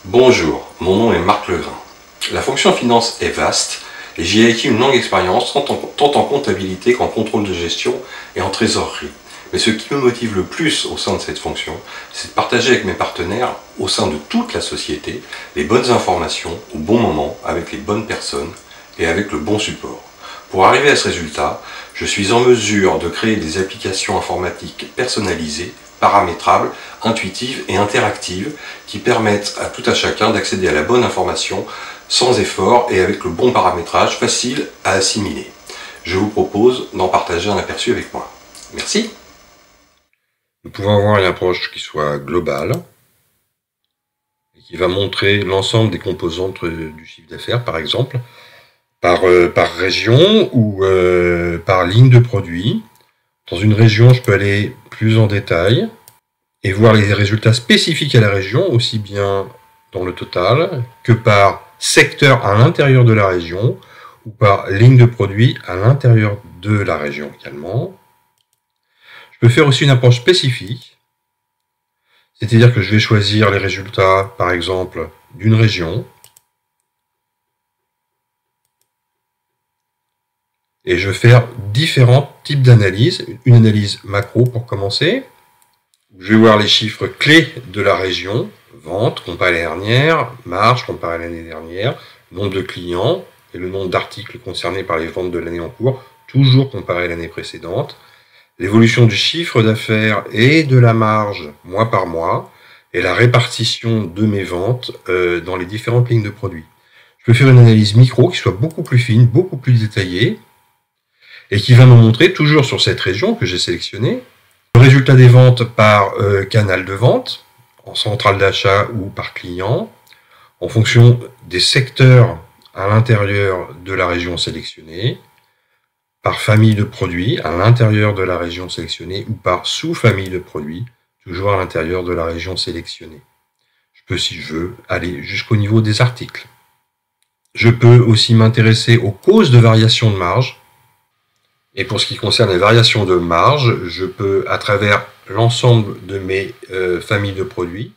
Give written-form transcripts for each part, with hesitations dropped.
Bonjour, mon nom est Marc Legrain. La fonction finance est vaste et j'y ai acquis une longue expérience tant en comptabilité qu'en contrôle de gestion et en trésorerie. Mais ce qui me motive le plus au sein de cette fonction, c'est de partager avec mes partenaires au sein de toute la société les bonnes informations au bon moment avec les bonnes personnes et avec le bon support. Pour arriver à ce résultat, je suis en mesure de créer des applications informatiques personnalisées, paramétrables, intuitives et interactives qui permettent à tout à chacun d'accéder à la bonne information sans effort et avec le bon paramétrage facile à assimiler. Je vous propose d'en partager un aperçu avec moi. Merci. Nous pouvons avoir une approche qui soit globale et qui va montrer l'ensemble des composantes du chiffre d'affaires, par exemple, par région ou par ligne de produit. Dans une région, je peux aller plus en détail et voir les résultats spécifiques à la région, aussi bien dans le total que par secteur à l'intérieur de la région ou par ligne de produit à l'intérieur de la région également. Je peux faire aussi une approche spécifique, c'est-à-dire que je vais choisir les résultats, par exemple, d'une région, et je vais faire différents types d'analyses. Une analyse macro pour commencer. Je vais voir les chiffres clés de la région, vente comparé à l'année dernière, marge comparé à l'année dernière, nombre de clients et le nombre d'articles concernés par les ventes de l'année en cours, toujours comparé à l'année précédente, l'évolution du chiffre d'affaires et de la marge mois par mois, et la répartition de mes ventes dans les différentes lignes de produits. Je peux faire une analyse micro qui soit beaucoup plus fine, beaucoup plus détaillée, et qui va me montrer, toujours sur cette région que j'ai sélectionnée, le résultat des ventes par canal de vente, en centrale d'achat ou par client, en fonction des secteurs à l'intérieur de la région sélectionnée, par famille de produits à l'intérieur de la région sélectionnée ou par sous-famille de produits, toujours à l'intérieur de la région sélectionnée. Je peux, si je veux, aller jusqu'au niveau des articles. Je peux aussi m'intéresser aux causes de variation de marge. Et pour ce qui concerne les variations de marge, je peux, à travers l'ensemble de mes familles de produits,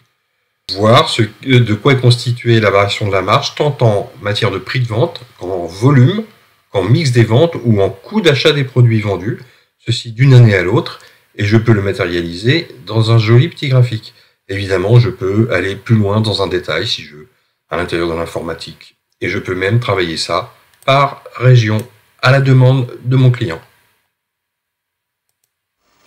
voir de quoi est constituée la variation de la marge, tant en matière de prix de vente, qu'en volume, qu'en mix des ventes ou en coût d'achat des produits vendus, ceci d'une année à l'autre, et je peux le matérialiser dans un joli petit graphique. Évidemment, je peux aller plus loin dans un détail, si je veux, à l'intérieur de l'informatique. Et je peux même travailler ça par région, à la demande de mon client.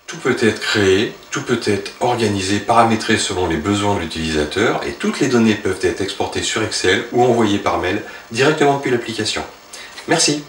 Tout peut être créé, tout peut être organisé, paramétré selon les besoins de l'utilisateur et toutes les données peuvent être exportées sur Excel ou envoyées par mail directement depuis l'application. Merci.